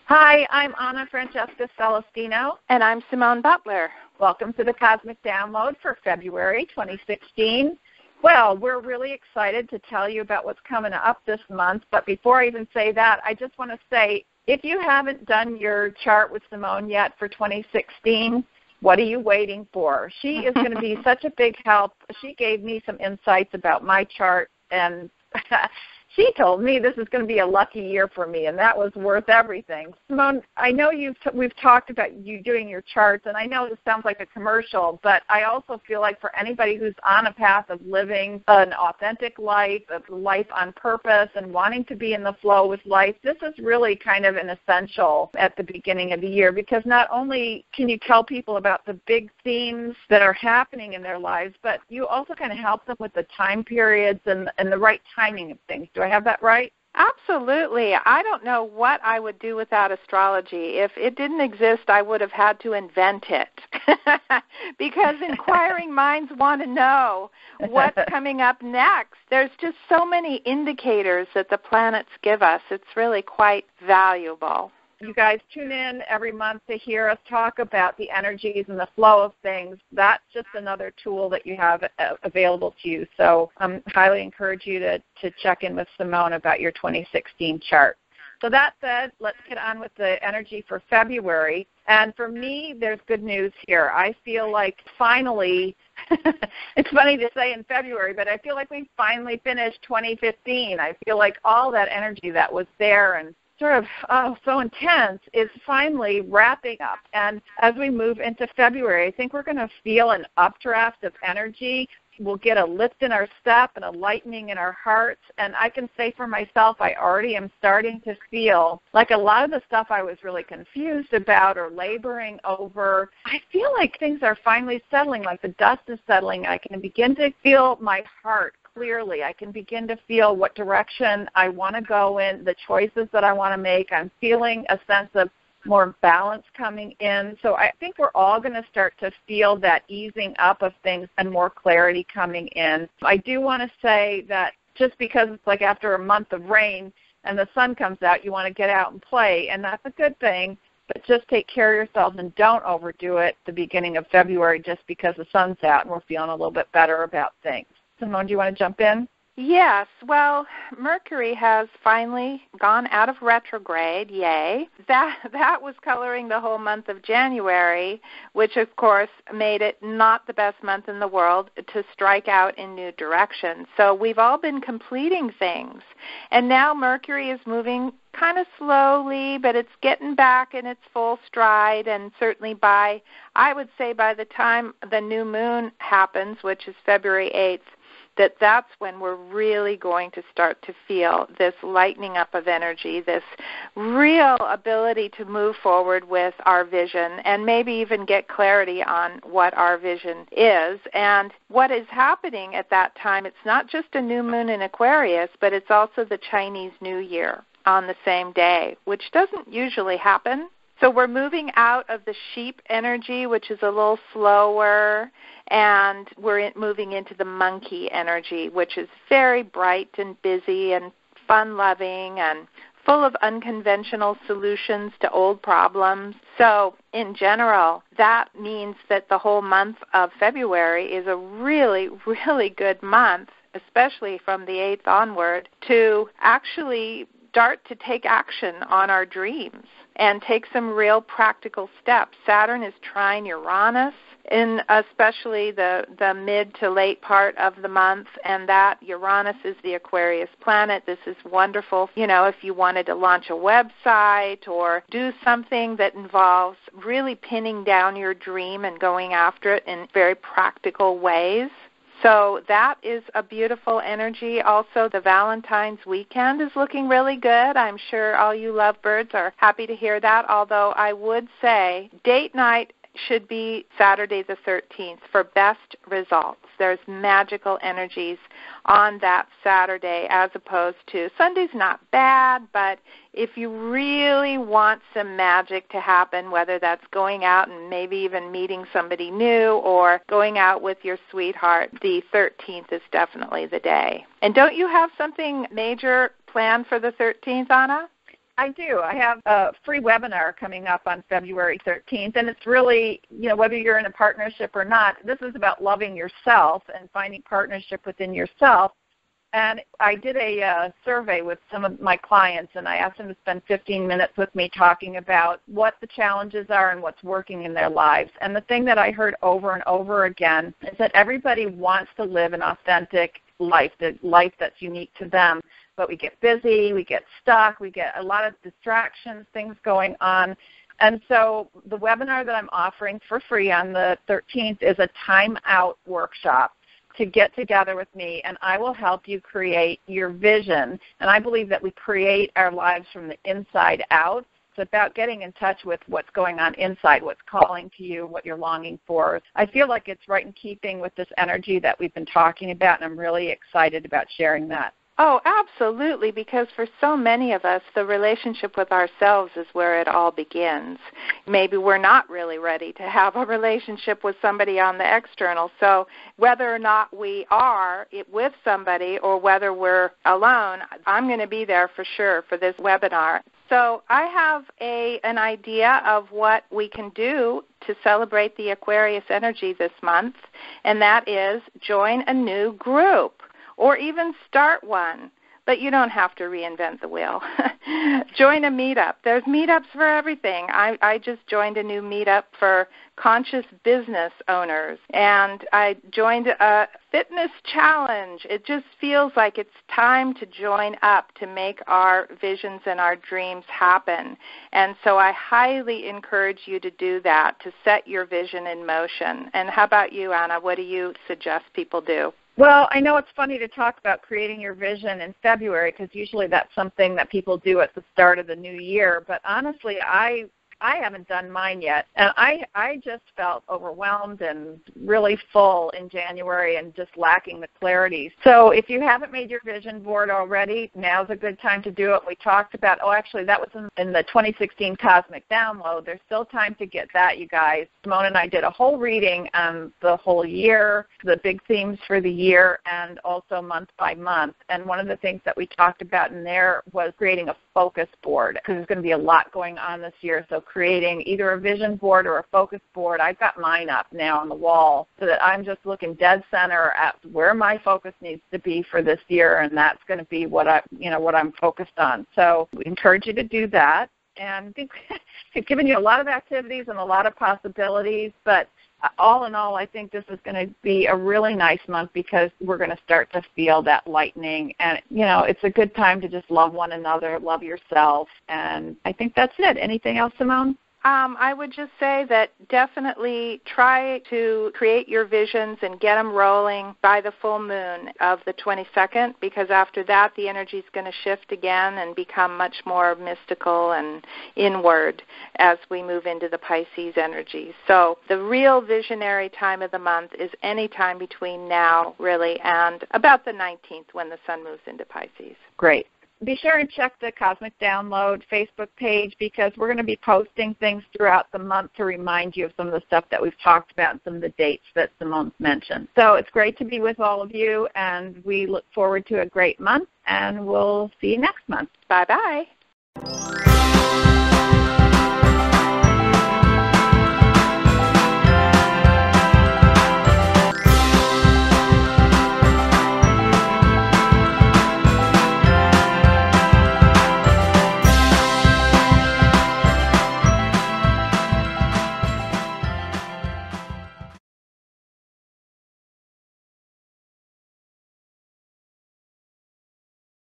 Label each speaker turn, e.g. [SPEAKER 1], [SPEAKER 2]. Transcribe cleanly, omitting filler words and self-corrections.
[SPEAKER 1] Hi, I'm Anna Francesca Celestino.
[SPEAKER 2] And I'm Simone Butler.
[SPEAKER 1] Welcome to the Cosmic Download for February 2016. Well, we're really excited to tell you about what's coming up this month. But before I even say that, I just want to say, if you haven't done your chart with Simone yet for 2016, what are you waiting for? She is going to be such a big help. She gave me some insights about my chart, and she told me this is going to be a lucky year for me, and that was worth everything. Simone, I know we've talked about you doing your charts, and I know this sounds like a commercial, but I also feel like for anybody who's on a path of living an authentic life, a life on purpose, and wanting to be in the flow with life, this is really kind of an essential at the beginning of the year, because not only can you tell people about the big themes that are happening in their lives, but you also kind of help them with the time periods and the right timing of things. Do I have that right?
[SPEAKER 2] Absolutely. I don't know what I would do without astrology. If it didn't exist, I would have had to invent it. Because inquiring minds want to know what's coming up next. There's just so many indicators that the planets give us. It's really quite valuable.
[SPEAKER 1] You guys tune in every month to hear us talk about the energies and the flow of things. That's just another tool that you have available to you. So I highly encourage you to check in with Simone about your 2016 chart. So that said, let's get on with the energy for February. And for me, there's good news here. I feel like finally, it's funny to say in February, but I feel like we finally finished 2015. I feel like all that energy that was there and sort of so intense is finally wrapping up. And as we move into February, I think we're going to feel an updraft of energy. We'll get a lift in our step and a lightening in our hearts. And I can say for myself, I already am starting to feel like a lot of the stuff I was really confused about or laboring over, I feel like things are finally settling, like the dust is settling. I can begin to feel my heart clearly. I can begin to feel what direction I want to go in, the choices that I want to make. I'm feeling a sense of more balance coming in. So I think we're all going to start to feel that easing up of things and more clarity coming in. I do want to say that just because it's like after a month of rain and the sun comes out, you want to get out and play, and that's a good thing. But just take care of yourselves and don't overdo it the beginning of February just because the sun's out and we're feeling a little bit better about things. Simone, do you want to jump in?
[SPEAKER 2] Yes. Well, Mercury has finally gone out of retrograde. Yay. That was coloring the whole month of January, which, of course, made it not the best month in the world to strike out in new directions. So we've all been completing things. And now Mercury is moving kind of slowly, but it's getting back in its full stride. And certainly I would say by the time the new moon happens, which is February 8th, that's when we're really going to start to feel this lightening up of energy, this real ability to move forward with our vision and maybe even get clarity on what our vision is. And what is happening at that time, it's not just a new moon in Aquarius, but it's also the Chinese New Year on the same day, which doesn't usually happen. So we're moving out of the sheep energy, which is a little slower, and we're moving into the monkey energy, which is very bright and busy and fun-loving and full of unconventional solutions to old problems. So in general, that means that the whole month of February is a really, really good month, especially from the 8th onward, to actually start to take action on our dreams and take some real practical steps. Saturn is trine Uranus in especially the mid to late part of the month, and that Uranus is the Aquarius planet. This is wonderful, if you wanted to launch a website or do something that involves really pinning down your dream and going after it in very practical ways. So that is a beautiful energy. Also, the Valentine's weekend is looking really good. I'm sure all you lovebirds are happy to hear that, although I would say date night should be Saturday the 13th for best results. There's magical energies on that Saturday as opposed to Sunday's not bad, but if you really want some magic to happen, whether that's going out and maybe even meeting somebody new or going out with your sweetheart, the 13th is definitely the day. And don't you have something major planned for the 13th, Anna?
[SPEAKER 1] I do. I have a free webinar coming up on February 13th, and it's really, whether you're in a partnership or not, this is about loving yourself and finding partnership within yourself. And I did a survey with some of my clients, and I asked them to spend 15 minutes with me talking about what the challenges are and what's working in their lives. And the thing that I heard over and over again is that everybody wants to live an authentic life, the life that's unique to them. But we get busy, we get stuck, we get a lot of distractions, things going on. And so the webinar that I'm offering for free on the 13th is a time out workshop to get together with me, and I will help you create your vision. And I believe that we create our lives from the inside out. It's about getting in touch with what's going on inside, what's calling to you, what you're longing for. I feel like it's right in keeping with this energy that we've been talking about, and I'm really excited about sharing that.
[SPEAKER 2] Oh, absolutely, because for so many of us, the relationship with ourselves is where it all begins. Maybe we're not really ready to have a relationship with somebody on the external. So whether or not we are with somebody or whether we're alone, I'm going to be there for sure for this webinar. So I have an idea of what we can do to celebrate the Aquarius energy this month, and that is join a new group. Or even start one, but you don't have to reinvent the wheel. Join a meetup. There's meetups for everything. I just joined a new meetup for conscious business owners, and I joined a fitness challenge. It just feels like it's time to join up to make our visions and our dreams happen. And so I highly encourage you to do that, to set your vision in motion. And how about you, Anna? What do you suggest people do?
[SPEAKER 1] Well, I know it's funny to talk about creating your vision in February because usually that's something that people do at the start of the new year. But honestly, I haven't done mine yet. And I just felt overwhelmed and really full in January and just lacking the clarity. So if you haven't made your vision board already, now's a good time to do it. We talked about, actually, that was in the 2016 Cosmic Download. There's still time to get that, you guys. Simone and I did a whole reading on the whole year, the big themes for the year, and also month by month. And one of the things that we talked about in there was creating a focus board because there's going to be a lot going on this year. So creating either a vision board or a focus board. I've got mine up now on the wall so that I'm just looking dead center at where my focus needs to be for this year, and that's going to be what I'm focused on. So we encourage you to do that. And I think we've given you a lot of activities and a lot of possibilities, but all in all, I think this is going to be a really nice month because we're going to start to feel that lightening. And, it's a good time to just love one another, love yourself. And I think that's it. Anything else, Simone?
[SPEAKER 2] I would just say that definitely try to create your visions and get them rolling by the full moon of the 22nd, because after that the energy is going to shift again and become much more mystical and inward as we move into the Pisces energy. So the real visionary time of the month is any time between now, really, and about the 19th when the sun moves into Pisces.
[SPEAKER 1] Great. Be sure and check the Cosmic Download Facebook page because we're going to be posting things throughout the month to remind you of some of the stuff that we've talked about and some of the dates that Simone's mentioned. So it's great to be with all of you, and we look forward to a great month, and we'll see you next month.
[SPEAKER 2] Bye-bye.